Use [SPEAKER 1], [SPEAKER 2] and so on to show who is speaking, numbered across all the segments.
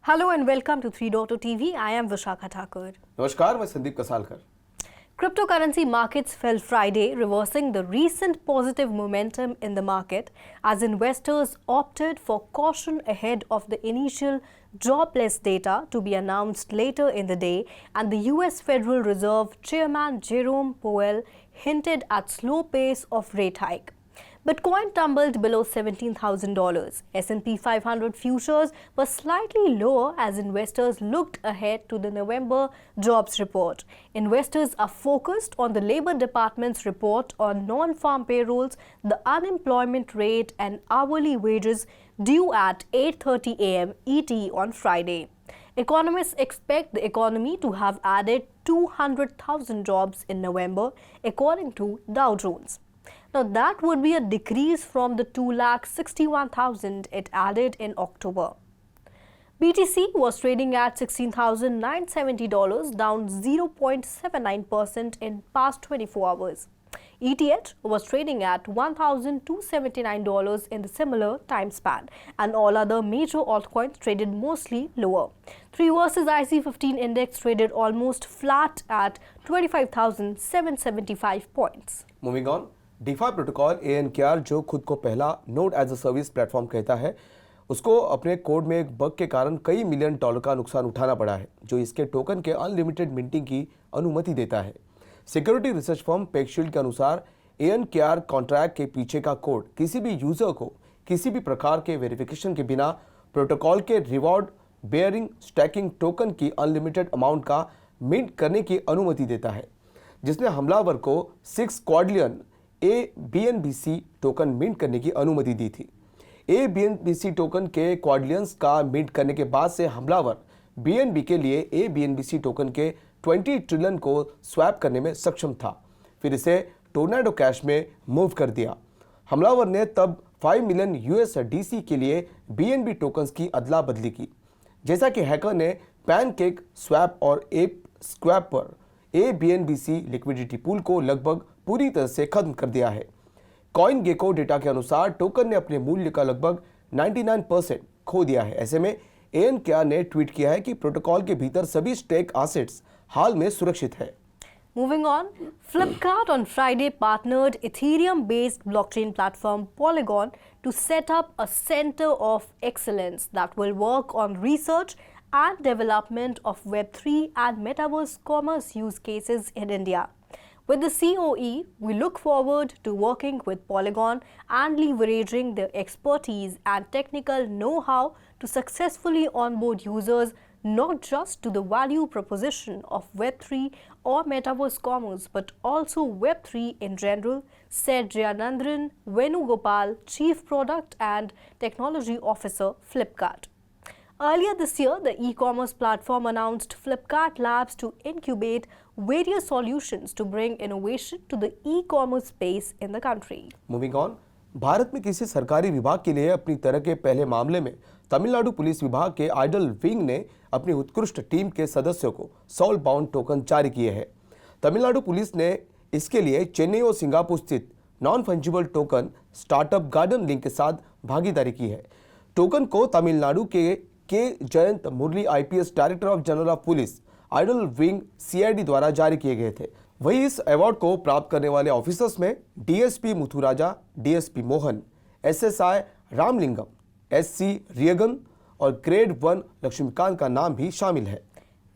[SPEAKER 1] Hello and welcome to 3.0 TV. I am Vishakha Thakur.
[SPEAKER 2] नमस्कार, मैं Sandeep कसालकर।
[SPEAKER 1] Cryptocurrency markets fell Friday, reversing the recent positive momentum in the market as investors opted for caution ahead of the initial jobless data to be announced later in the day, and the US Federal Reserve Chairman Jerome Powell hinted at slow pace of rate hike. Bitcoin tumbled below $17,000. S&P 500 futures were slightly lower as investors looked ahead to the November jobs report. Investors are focused on the Labor Department's report on non-farm payrolls, the unemployment rate and hourly wages due at 8:30 a.m. ET on Friday. Economists expect the economy to have added 200,000 jobs in November, according to Dow Jones. Now, that would be a decrease from the 261,000 it added in October. BTC was trading at $16,970, down 0.79% in past 24 hours. ETH was trading at $1,279 in the similar time span, and all other major altcoins traded mostly lower. 3 versus IC15 index traded almost flat at 25,775 points.
[SPEAKER 2] Moving on, DeFi protocol ANKR जो खुद को पहला node as a service platform कहता है, उसको अपने code में एक बग के कारण कई मिलियन डॉलर का नुकसान उठाना पड़ा है, जो इसके टोकन के अनलिमिटेड मिंटिंग की अनुमति देता है। सिक्योरिटी रिसर्च फर्म पेकशील्ड के अनुसार ANKR कॉन्ट्रैक्ट के पीछे का कोड किसी भी यूजर को किसी भी प्रकार के वेरिफिकेशन के बिना प्रोटोकॉल के रिवॉर्ड बेयरिंग स्टैकिंग टोकन की अनलिमिटेड अमाउंट का मिंट करने की अनुमति देता है, जिसने हमलावर को 6 क्वाड्रिलियन ABNBC टोकन मिंट करने की अनुमति दी थी। ABNBC टोकन के क्वाड्रिलियंस का मिंट करने के बाद से हमलावर BNB के लिए ABNBC टोकन के 20 ट्रिलियन को स्वैप करने में सक्षम था, फिर इसे टोर्नेडो कैश में मूव कर दिया। हमलावर ने तब 5 मिलियन USDC के लिए BNB टोकन्स की अदला बदली की। जैसा कि हैकर ने पैनकेक स्वैप और एप स्क्वैप पर ABNBC लिक्विडिटी पूल को लगभग पूरी तरह से खत्म कर दिया है। कॉइन गेको डेटा के अनुसार टोकन ने अपने मूल्य का लगभग 99% खो दिया है। ऐसे में ANKR ने ट्वीट किया है कि प्रोटोकॉल के भीतर सभी स्टेक एसेट्स हाल में सुरक्षित है।
[SPEAKER 1] Moving on, Flipkart on Friday partnered Ethereum-based blockchain platform Polygon to set up a center of excellence that will work on research and development of Web3 and Metaverse commerce use cases in India. With the COE, we look forward to working with Polygon and leveraging their expertise and technical know-how to successfully onboard users not just to the value proposition of Web3 or Metaverse commerce but also Web3 in general, said Jayanandran Venugopal, Chief Product and Technology Officer, Flipkart. Earlier this year, the e-commerce platform announced Flipkart Labs to incubate various solutions to bring innovation to the e-commerce space in the country.
[SPEAKER 2] Moving on, Bharat में किसी सरकारी विभाग के लिए अपनी तरह के पहले मामले में तमिलनाडु पुलिस विभाग के आइडल विंग ने अपनी उत्कृष्ट टीम के सदस्यों को सोल बाउंड टोकन जारी किए हैं। तमिलनाडु पुलिस ने इसके लिए चेन्नई और सिंगापुर स्थित non fungible token startup Garden Link के साथ भागीदारी की है। टोकन को तमिलनाडु के Jayant Murali IPS director of general of police idol wing CID द्वारा जारी किए गए थे। वहीं इस अवार्ड को प्राप्त करने वाले ऑफिसर्स में DSP Muthuraja, DSP Mohan, SSI Ramalingam, SC रियगन और ग्रेड 1 लक्ष्मीकांत का नाम भी शामिल है।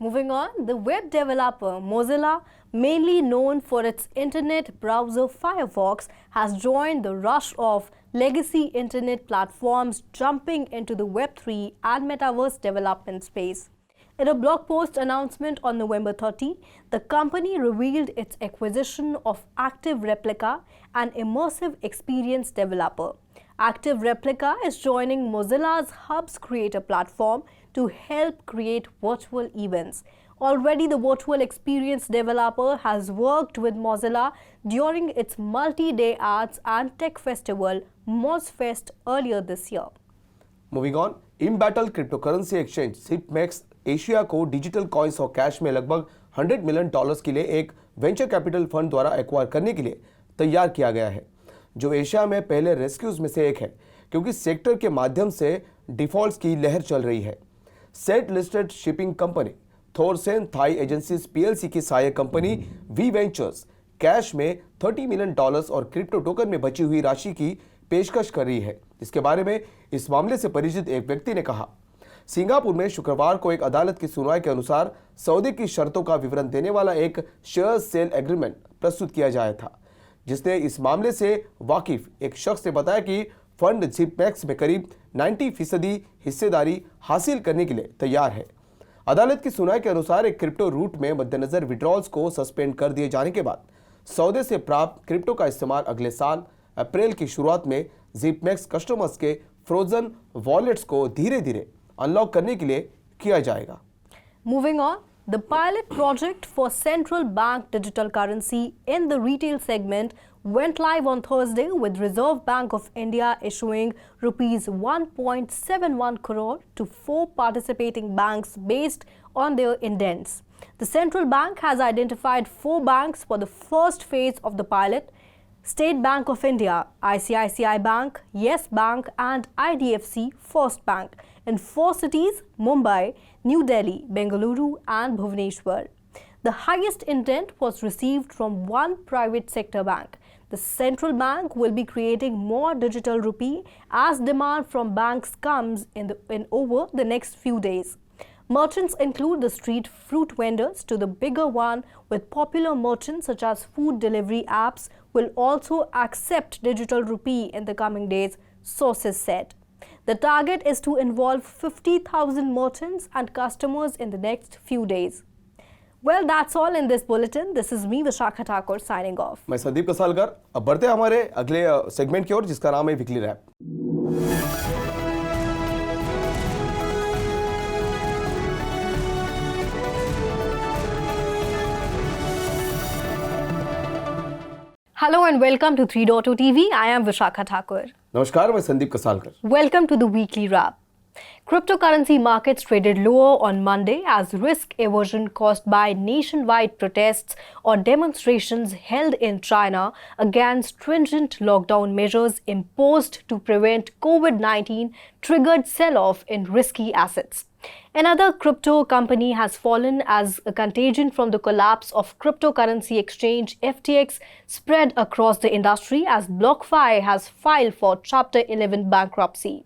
[SPEAKER 1] Moving on, the web developer Mozilla, mainly known for its internet browser Firefox, has joined the rush of legacy internet platforms jumping into the Web3 and Metaverse development space. In a blog post announcement on November 30, the company revealed its acquisition of Active Replica, an immersive experience developer. Active Replica is joining Mozilla's Hubs Creator platform to help create virtual events. Already, the virtual experience developer has worked with Mozilla during its multi-day arts and tech festival MozFest earlier this year.
[SPEAKER 2] Moving on, ImBattle cryptocurrency exchange सिपमेक्स Asia को digital coins और cash में लगभग $100 million के लिए एक venture capital fund द्वारा acquire करने के लिए तैयार किया गया है, जो एशिया में पहले रेस्क्यूज में से एक है, क्योंकि सेक्टर के माध्यम से डिफॉल्ट्स की लहर चल रही है। SET listed shipping company Thoresen Thai agencies PLC की सहायक कंपनी वी वेंचर्स कैश में $30 मिलियन और क्रिप्टो टोकन में बची हुई राशि की पेशकश कर रही है। इसके बारे में इस मामले से परिचित एक व्यक्ति ने कहा, सिंगापुर में शुक्रवार को एक अदालत की सुनवाई के अनुसार सौदे की शर्तों का विवरण देने वाला एक शेयर सेल एग्रीमेंट प्रस्तुत किया जाया था, जिसने इस मामले से वाकिफ एक शख्स ने बताया कि फंड जिपमैक्स में करीब 90% हिस्सेदारी हासिल करने के लिए तैयार है। अदालत की सुनवाई के अनुसार एक क्रिप्टो रूट में मद्देनजर विड्रॉल्स को सस्पेंड कर दिए जाने के बाद सौदे से प्राप्त क्रिप्टो का इस्तेमाल अगले साल अप्रैल की शुरुआत में जिपमैक्स कस्टमर्स के फ्रोजन वॉलेट्स को धीरे धीरे अनलॉक करने के लिए किया जाएगा।
[SPEAKER 1] Moving on, the pilot project for central bank digital currency in the retail segment went live on Thursday, with Reserve Bank of India issuing rupees 1.71 crore to 4 participating banks based on their indents. The central bank has identified 4 banks for the first phase of the pilot: State Bank of India, ICICI Bank, Yes Bank and IDFC First Bank in 4 cities: Mumbai, New Delhi, Bengaluru and Bhubaneswar. The highest intent was received from one private sector bank. The central bank will be creating more digital rupee as demand from banks comes in over the next few days. Merchants include the street fruit vendors to the bigger one, with popular merchants such as food delivery apps will also accept digital rupee in the coming days, sources said. The target is to involve 50,000 merchants and customers in the next few days. Well, that's all in this bulletin. This is me, Vishakha Thakur, signing off.
[SPEAKER 2] मैं संदीप कसालकर। अब बढ़ते हैं हमारे अगले segment की ओर, जिसका नाम है weekly wrap.
[SPEAKER 1] Hello and welcome to 3.0 TV. I am Vishakha Thakur.
[SPEAKER 2] नमस्कार, मैं Sandeep कसालकर।
[SPEAKER 1] Welcome to the weekly wrap. Cryptocurrency markets traded lower on Monday as risk aversion caused by nationwide protests or demonstrations held in China against stringent lockdown measures imposed to prevent COVID-19 triggered sell-off in risky assets. Another crypto company has fallen as a contagion from the collapse of cryptocurrency exchange FTX spread across the industry as BlockFi has filed for Chapter 11 bankruptcy.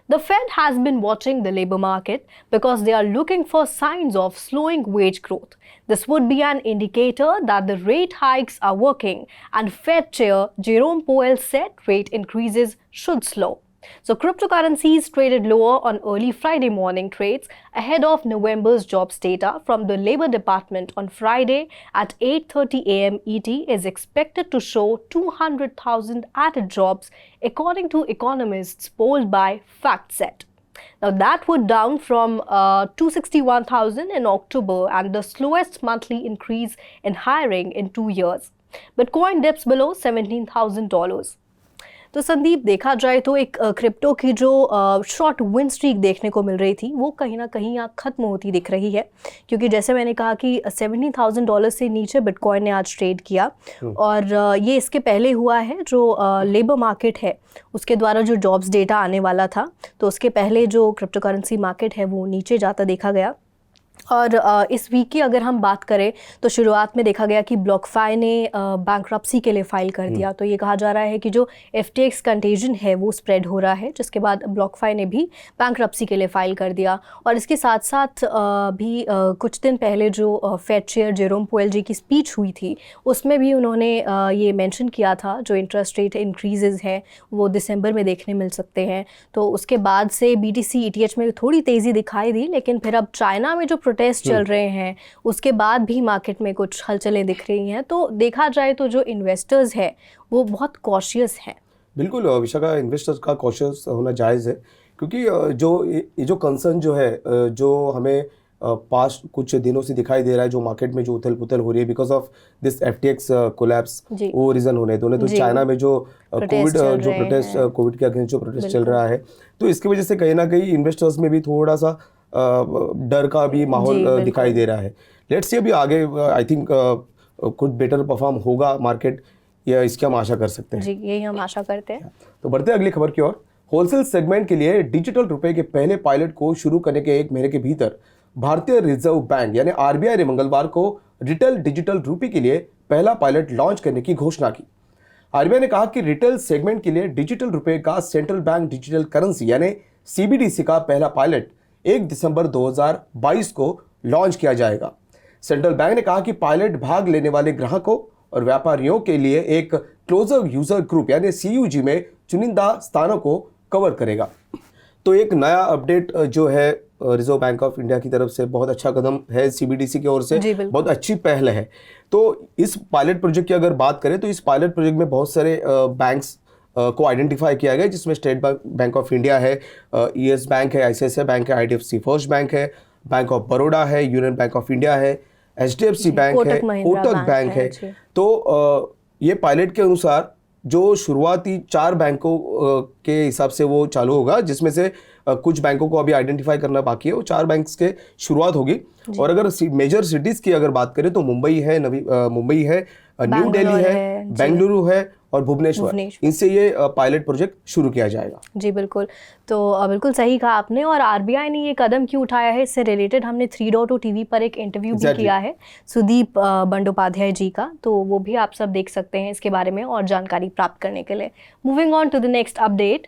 [SPEAKER 1] The Fed has been watching the labor market because they are looking for signs of slowing wage growth. This would be an indicator that the rate hikes are working, and Fed Chair Jerome Powell said rate increases should slow. So cryptocurrencies traded lower on early Friday morning trades ahead of November's jobs data from the Labor Department on Friday at 8:30 a.m. ET is expected to show 200,000 added jobs, according to economists polled by FactSet. Now that would down from 261,000 in October and the slowest monthly increase in hiring in 2 years. Bitcoin dips below $17,000. तो संदीप, देखा जाए तो एक crypto की जो short win streak देखने को मिल रही थी वो कहीं ना कहीं यहाँ ख़त्म होती दिख रही है, क्योंकि जैसे मैंने कहा कि $17,000 से नीचे बिटकॉइन ने आज ट्रेड किया और ये इसके पहले हुआ है जो लेबर मार्केट है उसके द्वारा जो जॉब्स डेटा आने वाला था, तो उसके पहले जो क्रिप्टो करेंसी मार्केट है वो नीचे जाता देखा गया। और इस वीक की अगर हम बात करें तो शुरुआत में देखा गया कि BlockFi ने बैंक्रप्सी के लिए फ़ाइल कर दिया, तो ये कहा जा रहा है कि जो FTX कंटेजन है वो स्प्रेड हो रहा है, जिसके बाद BlockFi ने भी बैंक्रप्सी के लिए फ़ाइल कर दिया। और इसके साथ साथ भी कुछ दिन पहले जो फेड चेयर जेरोम पोवेल जी की स्पीच हुई थी उसमें भी उन्होंने ये मेंशन किया था जो इंटरेस्ट रेट इंक्रीजेज़ हैं वो दिसंबर में देखने मिल सकते हैं। तो उसके बाद से BTC ETH में थोड़ी तेज़ी दिखाई दी, लेकिन फिर अब चाइना में जो प्रोटेस्ट चल रहे हैं उसके बाद भी मार्केट में कुछ हलचलें दिख रही हैं। तो देखा जाए तो जो इन्वेस्टर्स हैं वो बहुत कॉशियस हैं।
[SPEAKER 2] बिल्कुल विशाखा, इन्वेस्टर्स का कॉशियस होना जायज़ है, क्योंकि जो कंसर्न जो है जो हमें पास्ट कुछ दिनों से दिखाई दे रहा है, जो मार्केट में जो उथल पुथल हो रही है because of this FTX collapse, वो रीज़न होने दोनों। तो चाइना में जो कोविड के अगेंस्ट जो प्रोटेस्ट चल रहा है, तो इसकी वजह से कहीं ना कहीं इन्वेस्टर्स में भी थोड़ा सा डर का भी माहौल दिखाई दे रहा है। लेट्स सी अभी आगे आई थिंक कुछ बेटर परफॉर्म होगा मार्केट, या इसकी हम आशा कर सकते हैं।
[SPEAKER 1] जी, यही हम आशा करते हैं।
[SPEAKER 2] तो बढ़ते हैं अगली खबर की ओर। होलसेल सेगमेंट के लिए डिजिटल रुपए के पहले पायलट को शुरू करने के 1 महीने के भीतर भारतीय रिजर्व बैंक यानी आरबीआई ने मंगलवार को रिटेल डिजिटल रुपए के लिए पहला पायलट लॉन्च करने की घोषणा की। आरबीआई ने कहा कि रिटेल सेगमेंट के लिए डिजिटल रुपए का सेंट्रल बैंक डिजिटल करेंसी यानी सीबीडीसी का पहला पायलट 1 दिसंबर 2022 को लॉन्च किया जाएगा। सेंट्रल बैंक ने कहा कि पायलट भाग लेने वाले ग्राहकों और व्यापारियों के लिए एक क्लोजर यूजर ग्रुप यानी सीयूजी में चुनिंदा स्थानों को कवर करेगा। तो एक नया अपडेट जो है रिजर्व बैंक ऑफ इंडिया की तरफ से बहुत अच्छा कदम है, सीबीडीसी की ओर से बहुत अच्छी पहल है। तो इस पायलट प्रोजेक्ट की अगर बात करें तो इस पायलट प्रोजेक्ट में बहुत सारे बैंक्स को आइडेंटिफाई किया गया, जिसमें स्टेट बैंक ऑफ इंडिया है, ईएस बैंक है, आईसीआईसीआई बैंक है, आईडीएफसी फर्स्ट बैंक है, बैंक ऑफ बड़ौदा है, यूनियन बैंक ऑफ इंडिया है, एचडीएफसी बैंक है, कोटक बैंक है। तो ये पायलट के अनुसार जो शुरुआती 4 बैंकों के हिसाब से वो चालू होगा, जिसमें से कुछ बैंकों को अभी आइडेंटिफाई करना बाकी है। वो 4 बैंक्स के शुरुआत होगी। और अगर मेजर सिटीज की अगर बात करें तो मुंबई है, न्यू दिल्ली है, बेंगलुरु है और भुवनेश्वर। इनसे ये पायलट प्रोजेक्ट शुरू किया जाएगा।
[SPEAKER 1] जी बिल्कुल। तो बिल्कुल सही कहा आपने। और आरबीआई ने ये कदम क्यों उठाया है, इससे रिलेटेड हमने 3.0 टीवी पर एक इंटरव्यू भी किया है सुदीप बंडोपाध्याय जी का, तो वो भी आप सब देख सकते हैं इसके बारे में और जानकारी प्राप्त करने के लिए। Moving on to the next update.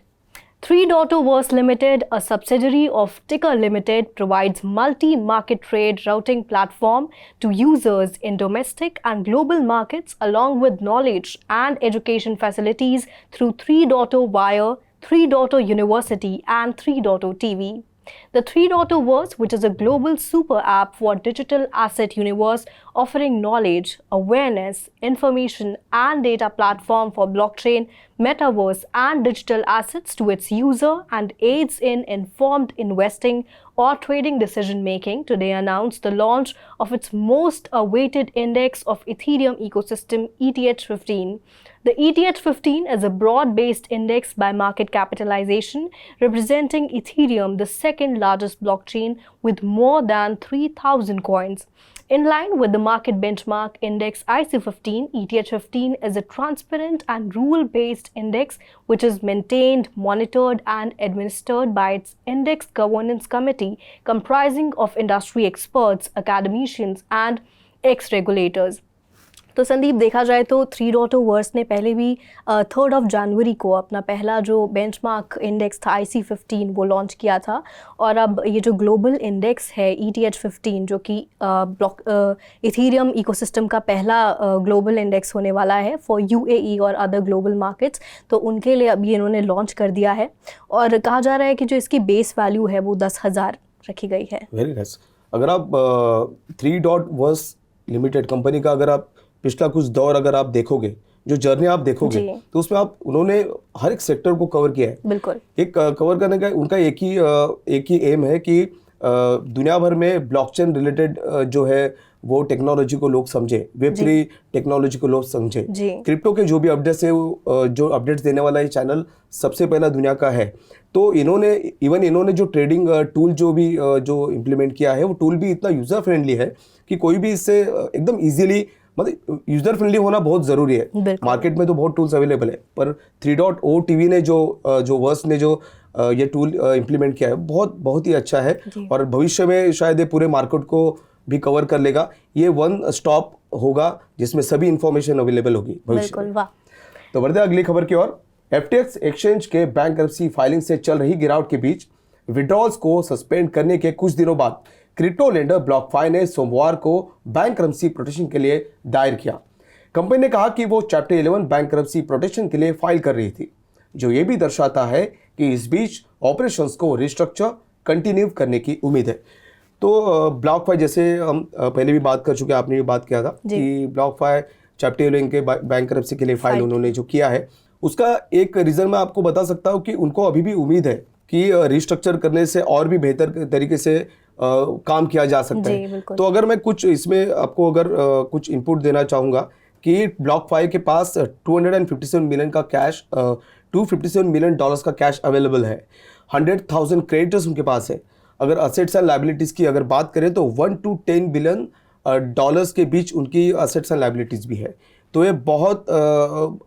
[SPEAKER 1] 3.0 Verse Limited, a subsidiary of Ticker Limited, provides multi-market trade routing platform to users in domestic and global markets, along with knowledge and education facilities through 3.0 Wire, 3.0 University and 3.0 TV. The 3.0 Verse, which is a global super app for digital asset universe, offering knowledge, awareness, information and data platform for blockchain, metaverse and digital assets to its user and aids in informed investing or trading decision making, today announced the launch of its most awaited index of Ethereum ecosystem, ETH15. The ETH15 is a broad-based index by market capitalization, representing Ethereum, the second largest blockchain with more than 3,000 coins. In line with the market benchmark index IC15, ETH15 is a transparent and rule-based index which is maintained, monitored and administered by its Index Governance Committee comprising of industry experts, academicians and ex-regulators. तो संदीप, देखा जाए तो 3.0 verse ने पहले भी 3 जनवरी को अपना पहला जो बेंचमार्क इंडेक्स था IC15 वो लॉन्च किया था। और अब ये जो ग्लोबल इंडेक्स है ETH15 जो कि इथीरियम इकोसिस्टम का पहला ग्लोबल इंडेक्स होने वाला है फॉर UAE और अदर ग्लोबल मार्केट्स, तो उनके लिए अभी इन्होंने लॉन्च कर दिया है। और कहा जा रहा है कि जो इसकी बेस वैल्यू है वो 10,000 रखी गई है।
[SPEAKER 2] Very nice. अगर आप 3.0 वर्स लिमिटेड कंपनी का अगर आप पिछला कुछ दौर अगर आप देखोगे, जो जर्नी आप देखोगे, तो उसमें उन्होंने हर एक सेक्टर को कवर किया है। बिल्कुल। एक कवर करने का उनका एक ही एम है कि दुनिया भर में ब्लॉकचेन रिलेटेड जो है वो टेक्नोलॉजी को लोग समझे, वेब3 टेक्नोलॉजी को लोग समझे, क्रिप्टो के जो भी अपडेट्स है जो अपडेट्स देने वाला ये चैनल सबसे पहला दुनिया का है। तो इन्होंने जो ट्रेडिंग टूल जो इम्प्लीमेंट किया है वो टूल भी इतना यूजर फ्रेंडली है कि कोई भी इससे एकदम इजीली, मतलब यूजर फ्रेंडली होना बहुत जरूरी है। मार्केट में तो बहुत टूल्स अवेलेबल है, पर 3.0 टीवी ने जो वर्स ने जो ये टूल इम्प्लीमेंट किया है बहुत ही अच्छा है। और भविष्य में शायद ये पूरे मार्केट को भी कवर कर लेगा। ये वन स्टॉप होगा जिसमें सभी इंफॉर्मेशन अवेलेबल होगी भविष्य में। तो बढ़ते अगली खबर की ओर। FTX एक्सचेंज के बैंकरप्सी फाइलिंग से चल रही गिरावट के बीच विड्रॉल्स को सस्पेंड करने के कुछ दिनों बाद क्रिप्टो लेंडर BlockFi ने सोमवार को बैंकरप्सी प्रोटेक्शन के लिए दायर किया। कंपनी ने कहा कि वो चैप्टर 11 बैंकरप्सी प्रोटेक्शन के लिए फाइल कर रही थी, जो ये भी दर्शाता है कि इस बीच ऑपरेशंस को रिस्ट्रक्चर कंटिन्यू करने की उम्मीद है। तो BlockFi, जैसे हम पहले भी बात कर चुके, आपने भी बात किया था कि BlockFi चैप्टर 11 के बैंकरप्सी के लिए फाइल उन्होंने जो किया है, उसका एक रीज़न मैं आपको बता सकता हूँ कि उनको अभी भी उम्मीद है कि रिस्ट्रक्चर करने से और भी बेहतर तरीके से काम किया जा सकता है। तो अगर मैं कुछ इसमें आपको अगर कुछ इनपुट देना चाहूँगा कि BlockFi के पास 257 मिलियन का कैश, $257 मिलियन का कैश अवेलेबल है। 100,000 क्रेडिटर्स उनके पास है। अगर असेट्स एंड लायबिलिटीज़ की अगर बात करें तो 1 to 10 बिलियन डॉलर्स के बीच उनकी असेट्स एंड लायबिलिटीज़ भी है। तो ये बहुत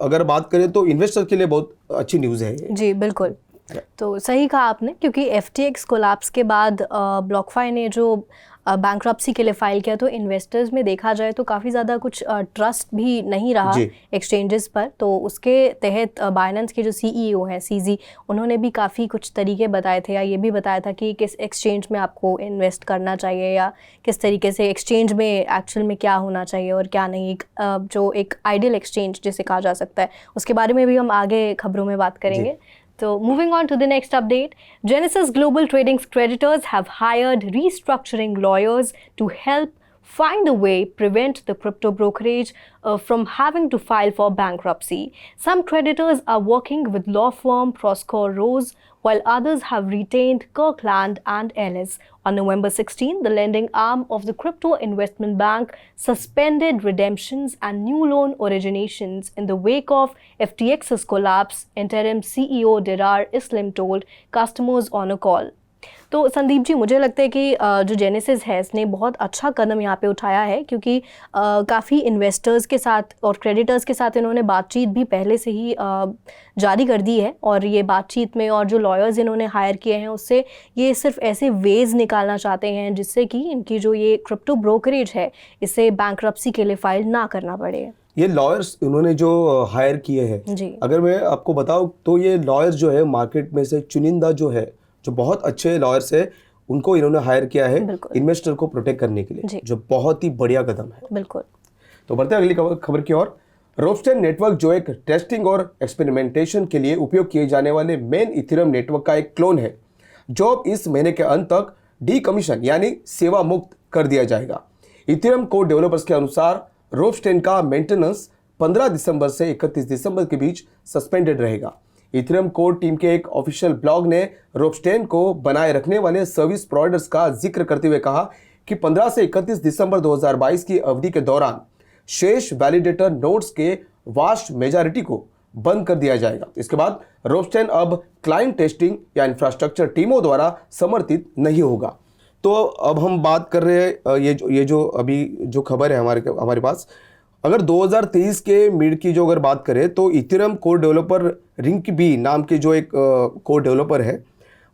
[SPEAKER 2] अगर बात करें तो इन्वेस्टर के लिए बहुत अच्छी न्यूज़ है। जी बिल्कुल।
[SPEAKER 1] तो सही कहा आपने, क्योंकि FTX कोलैप्स के बाद BlockFi ने जो बैंक्रप्सी के लिए फाइल किया, तो इन्वेस्टर्स में देखा जाए तो काफ़ी ज़्यादा कुछ ट्रस्ट भी नहीं रहा
[SPEAKER 2] जी।
[SPEAKER 1] एक्सचेंजेस पर। तो उसके तहत बाइनेंस के जो CEO हैं CZ, उन्होंने भी काफ़ी कुछ तरीके बताए थे, या ये भी बताया था कि किस एक्सचेंज में आपको इन्वेस्ट करना चाहिए, या किस तरीके से एक्सचेंज में एक्चुअल में क्या होना चाहिए और क्या नहीं, जो एक आइडियल एक्सचेंज जिसे कहा जा सकता है, उसके बारे में भी हम आगे खबरों में बात करेंगे। So, moving on to the next update, Genesis Global Trading's creditors have hired restructuring lawyers to help find a way prevent the crypto brokerage from having to file for bankruptcy. Some creditors are working with law firm Proscore Rose, while others have retained Kirkland and Ellis. On November 16, the lending arm of the crypto investment bank suspended redemptions and new loan originations in the wake of FTX's collapse, interim CEO Dirar Islam told customers on a call. तो संदीप जी, मुझे लगता है कि जो genesis है इसने बहुत अच्छा कदम यहाँ पे उठाया है, क्योंकि काफ़ी इन्वेस्टर्स के साथ और क्रेडिटर्स के साथ इन्होंने बातचीत भी पहले से ही जारी कर दी है, और ये बातचीत में और जो लॉयर्स इन्होंने हायर किए हैं उससे ये सिर्फ ऐसे वेज निकालना चाहते हैं जिससे कि इनकी जो ये क्रिप्टो ब्रोकरेज है इसे बैंक्रप्सी के लिए फाइल ना करना पड़े।
[SPEAKER 2] ये लॉयर्स उन्होंने जो हायर किए हैं, अगर मैं आपको बताऊं तो ये लॉयर्स जो है मार्केट में से चुनिंदा जो बहुत अच्छे लॉयर्स है, उनको इन्होंने हायर किया है इन्वेस्टर को प्रोटेक्ट करने के लिए, जो बहुत ही बढ़िया कदम है।
[SPEAKER 1] बिल्कुल।
[SPEAKER 2] तो बढ़ते हैं अगली खबर की ओर। रोपस्टेन नेटवर्क जो एक टेस्टिंग और एक्सपेरिमेंटेशन के लिए उपयोग किए जाने वाले मेन इथेरियम नेटवर्क का एक क्लोन है, जो अब इस महीने के अंत तक डीकमीशन यानी सेवा मुक्त कर दिया जाएगा। इथेरियम कोड डेवलपर्स के अनुसार रोपस्टेन का मेंटेनेंस 15 दिसंबर से 31 दिसंबर के बीच सस्पेंडेड रहेगा। इथेरियम कोड टीम के एक ऑफिशियल ब्लॉग ने रोपस्टेन को बनाए रखने वाले सर्विस प्रोवाइडर्स का जिक्र करते हुए कहा कि 15 से 31 दिसंबर 2022 की अवधि के दौरान शेष वैलिडेटर नोड्स के वास्ट मेजॉरिटी को बंद कर दिया जाएगा। इसके बाद रोपस्टेन अब क्लाइंट टेस्टिंग या इंफ्रास्ट्रक्चर टीमों द्वारा समर्थित नहीं होगा। तो अब हम बात कर रहे हैं ये जो अभी जो खबर है हमारे पास, अगर 2023 के मिड की जो अगर बात करें तो इथेरियम कोड डेवलपर रिंकबी नाम के जो एक कोड डेवलपर है,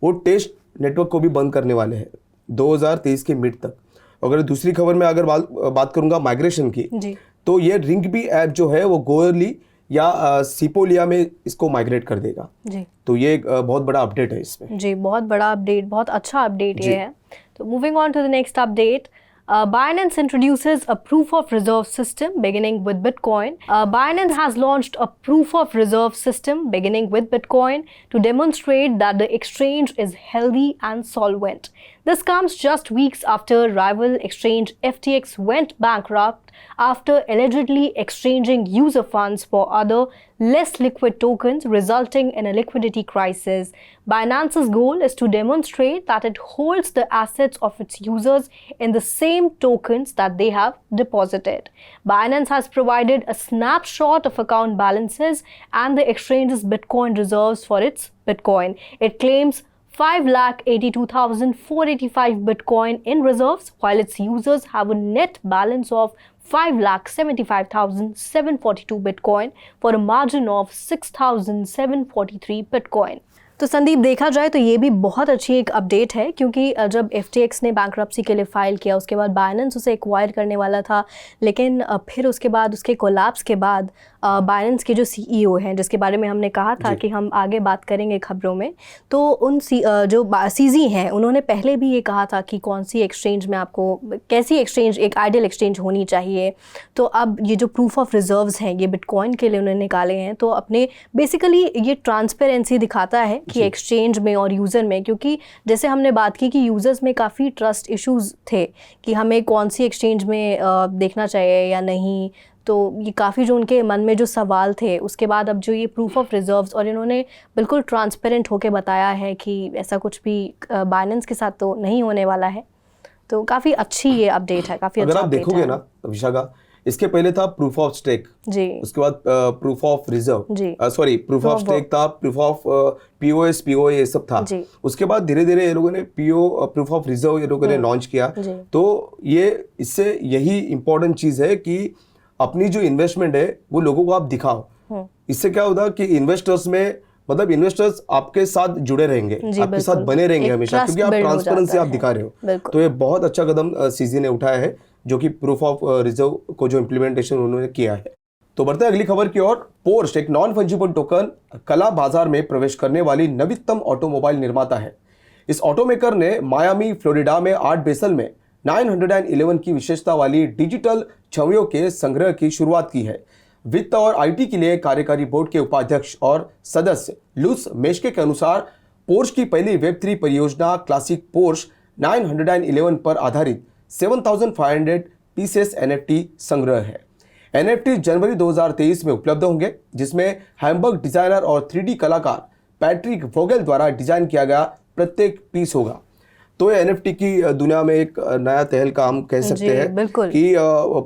[SPEAKER 2] वो टेस्ट नेटवर्क को भी बंद करने वाले हैं 2023 के मिड तक। अगर दूसरी खबर में अगर बात करूंगा माइग्रेशन की, तो ये रिंकबी ऐप जो है वो गोयरली या सिपोलिया में इसको माइग्रेट कर देगा जी। तो ये एक बहुत बड़ा अपडेट है इसमें
[SPEAKER 1] जी, बहुत बड़ा अपडेट, बहुत अच्छा अपडेट ये है। तो moving on to the next update, Binance introduces a proof of reserve system beginning with Bitcoin. Binance has launched a proof of reserve system beginning with Bitcoin to demonstrate that the exchange is healthy and solvent. This comes just weeks after rival exchange FTX went bankrupt after allegedly exchanging user funds for other less liquid tokens, resulting in a liquidity crisis. Binance's goal is to demonstrate that it holds the assets of its users in the same tokens that they have deposited. Binance has provided a snapshot of account balances and the exchange's Bitcoin reserves for its Bitcoin. It claims 5,82,485 Bitcoin in reserves, while its users have a net balance of 5,75,742 Bitcoin for a margin of 6,743 Bitcoin. तो संदीप, देखा जाए तो ये भी बहुत अच्छी एक update है, क्योंकि जब FTX ने बैंक्रप्सी के लिए फ़ाइल किया उसके बाद बाइनेंस उसे एक्वायर करने वाला था, लेकिन फिर उसके बाद उसके कोलैप्स के बाद बाइनेंस के जो CEO हैं, जिसके बारे में हमने कहा था कि हम आगे बात करेंगे खबरों में, तो उन जो CZ हैं उन्होंने पहले भी ये कहा था कि कौन सी एक्सचेंज में आपको कैसी एक्सचेंज एक आइडियल एक्सचेंज होनी चाहिए। तो अब ये जो प्रूफ ऑफ रिजर्व्स हैं ये बिटकॉइन के लिए उन्होंने निकाले हैं, तो अपने बेसिकली ये ट्रांसपेरेंसी दिखाता है कि एक्सचेंज में और यूज़र में, क्योंकि जैसे हमने बात की कि यूज़र्स में काफ़ी ट्रस्ट इश्यूज़ थे कि हमें कौन सी एक्सचेंज में देखना चाहिए या नहीं, तो ये काफ़ी जो उनके मन में जो सवाल थे, उसके बाद अब जो ये प्रूफ ऑफ रिजर्व्स और इन्होंने बिल्कुल ट्रांसपेरेंट होकर बताया है कि ऐसा कुछ भी बाइनेंस के साथ तो नहीं होने वाला है, तो काफ़ी अच्छी ये अपडेट है, काफ़ी अच्छा।
[SPEAKER 2] अगर आप देखोगे ना विशाखा, इसके पहले था प्रूफ ऑफ स्टेक जी, उसके बाद proof of reserve sorry proof of stake था, प्रूफ ऑफ POS POA ये सब था। उसके बाद धीरे धीरे ये लोगों ने प्रूफ ऑफ रिजर्व ये लोगों ने लॉन्च किया। तो ये इससे यही इम्पोर्टेंट चीज है कि अपनी जो इन्वेस्टमेंट है वो लोगों को आप दिखाओ। इससे क्या होता है कि इन्वेस्टर्स में मतलब इन्वेस्टर्स आपके साथ जुड़े रहेंगे, आपके साथ बने रहेंगे हमेशा, क्योंकि आप ट्रांसपेरेंसी आप दिखा रहे हो। तो ये बहुत अच्छा कदम सीजी ने उठाया है, जो कि प्रूफ ऑफ रिजर्व को जो इम्प्लीमेंटेशन उन्होंने किया है। तो बढ़ते हैं अगली खबर की ओर। पोर्श एक नॉन फंजिबल टोकन कला बाजार में प्रवेश करने वाली नवीनतम ऑटोमोबाइल निर्माता है। इस ऑटोमेकर ने मायामी फ्लोरिडा में आर्ट बेसल में 911 की विशेषता वाली डिजिटल छवियों के संग्रह की शुरुआत की है। वित्त और आईटी के लिए कार्यकारी बोर्ड के उपाध्यक्ष और सदस्य लुस मेश्के के अनुसार पोर्श की पहली वेब3 परियोजना क्लासिक पोर्श 911 पर आधारित 7,500 पीसेस एनएफटी संग्रह है। एनएफटी जनवरी 2023 में उपलब्ध होंगे, जिसमें हैम्बर्ग डिजाइनर और 3D कलाकार पैट्रिक वोगेल द्वारा डिजाइन किया गया प्रत्येक पीस होगा। तो ये एनएफटी की दुनिया में एक नया तहल का हम कह सकते हैं कि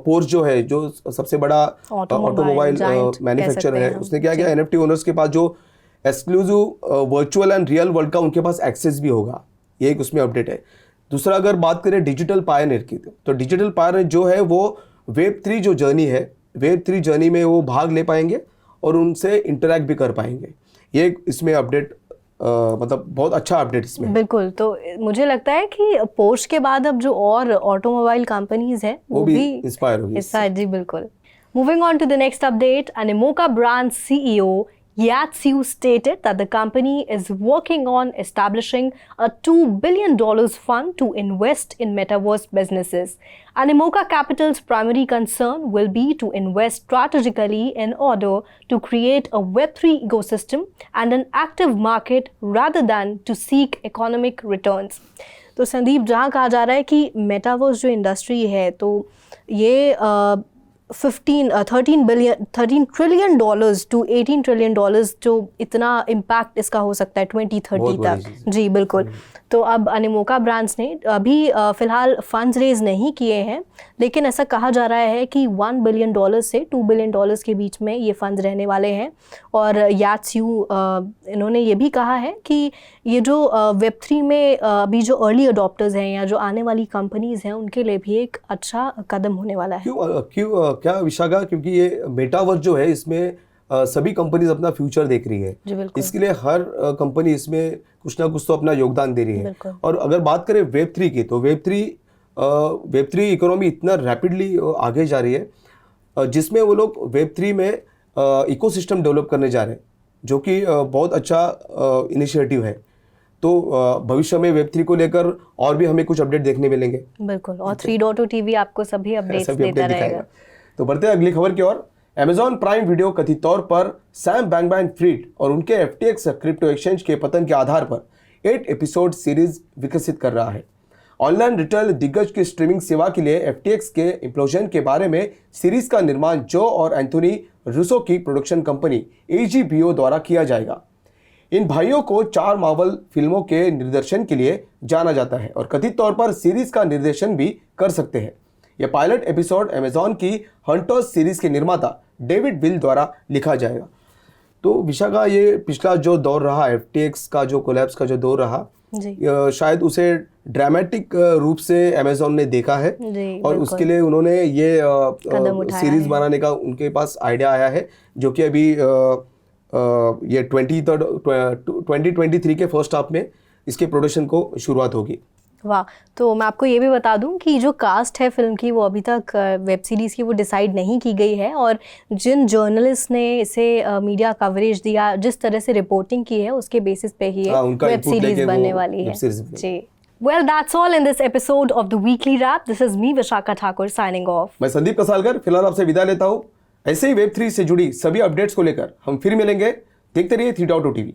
[SPEAKER 2] पोर्श जो है, जो सबसे बड़ा ऑटोमोबाइल मैन्युफैक्चरर है, उसने क्या किया, एनएफटी ओनर्स के पास जो exclusive virtual and real world का उनके पास एक्सेस भी होगा। ये एक उसमें अपडेट है। दूसरा, अगर बात करें डिजिटल पायनियर की, तो डिजिटल पायनियर जो है वो वेब3 जो जर्नी है, वेब3 जर्नी में वो भाग ले पाएंगे और उनसे इंटरैक्ट भी कर पाएंगे। ये इसमें अपडेट मतलब बहुत अच्छा अपडेट इसमें। बिल्कुल,
[SPEAKER 1] तो मुझे लगता है कि पोर्श के बाद अब जो और ऑटोमोबाइल कंपनीज हैं वो भी
[SPEAKER 2] इंस्पायर होगी।
[SPEAKER 1] जी बिल्कुल। Moving on to the next update, Animoca brand CEO Yatsu stated that the company is working on establishing a $2 billion fund to invest in metaverse businesses. Animoca Capital's primary concern will be to invest strategically in order to create a Web3 ecosystem and an active market rather than to seek economic returns. तो संदीप, जहाँ कहा जा रहा है कि metaverse जो industry है, तो ये 13 trillion dollars to 18 trillion dollars जो इतना इम्पैक्ट इसका हो सकता है 2030 तक। जी बिल्कुल। तो अब अनिमोका ब्रांड्स ने अभी फिलहाल फंड्स रेज नहीं किए हैं, लेकिन ऐसा कहा जा रहा है कि $1 बिलियन से $2 बिलियन के बीच में ये फंड्स रहने वाले हैं। और यात्सू इन्होंने ये भी कहा है कि ये जो वेब3 में अभी जो अर्ली अडॉप्टर्स हैं या जो आने वाली कंपनीज हैं, उनके लिए भी एक अच्छा कदम होने वाला है।
[SPEAKER 2] क्यों क्या विशाखा? क्योंकि ये मेटावर्स जो है, इसमें सभी कंपनीज अपना फ्यूचर देख रही है। इसके लिए हर कंपनी इसमें कुछ ना कुछ तो अपना योगदान दे रही है। और अगर बात करें वेब3 की, तो वेब3 इकोनॉमी इतना रैपिडली आगे जा रही है, जिसमें वो लोग वेब3 में इकोसिस्टम डेवलप करने जा रहे हैं, जो कि बहुत अच्छा इनिशिएटिव है। तो भविष्य में वेब3 को लेकर और भी हमें कुछ अपडेट देखने मिलेंगे।
[SPEAKER 1] बिल्कुल, और 3.2 टीवी आपको सभी अपडेट्स देता रहेगा।
[SPEAKER 2] तो बढ़ते हैं अगली खबर की ओर। Amazon प्राइम वीडियो कथित तौर पर सैम बैंकमैन-फ्रिड और उनके FTX क्रिप्टो एक्सचेंज के पतन के आधार पर 8 एपिसोड सीरीज विकसित कर रहा है। ऑनलाइन रिटेल दिग्गज की स्ट्रीमिंग सेवा के लिए FTX के इम्प्लोजन के बारे में सीरीज का निर्माण जो और एंथोनी रूसो की प्रोडक्शन कंपनी AGBO द्वारा किया जाएगा। इन भाइयों को 4 मार्वल फिल्मों के निर्देशन के लिए जाना जाता है और कथित तौर पर सीरीज का निर्देशन भी कर सकते हैं। यह पायलट एपिसोड अमेजॉन की हंटर्स सीरीज के निर्माता डेविड विल द्वारा लिखा जाएगा। तो विशाखा, ये पिछला जो दौर रहा, FTX का जो कोलैप्स का जो दौर रहा, शायद उसे ड्रामेटिक रूप से अमेजॉन ने देखा है और उसके लिए उन्होंने ये सीरीज बनाने का उनके पास आइडिया आया है, जो कि अभी ये 2023 के फर्स्ट हाफ में इसके प्रोडक्शन को शुरुआत होगी।
[SPEAKER 1] वाह। तो मैं आपको ये भी बता दूं कि जो कास्ट है फिल्म की, वो अभी तक वेब सीरीज़ की वो डिसाइड नहीं की गई है, और जिन जर्नलिस्ट ने इसे मीडिया कवरेज दिया, जिस तरह से रिपोर्टिंग की है, उसके बेसिस पे ही वेब सीरीज बनने वाली है। जी। Well, that's all in this episode of the Weekly Wrap. This is me, Vishaka Thakur, signing off.
[SPEAKER 2] मैं संदीप कसालकर फिलहाल आपसे विदा लेता हूँ। ऐसे ही वेब3 से जुड़ी सभी अपडेट्स को लेकर हम फिर मिलेंगे। देखते रहिए 3.2 टीवी।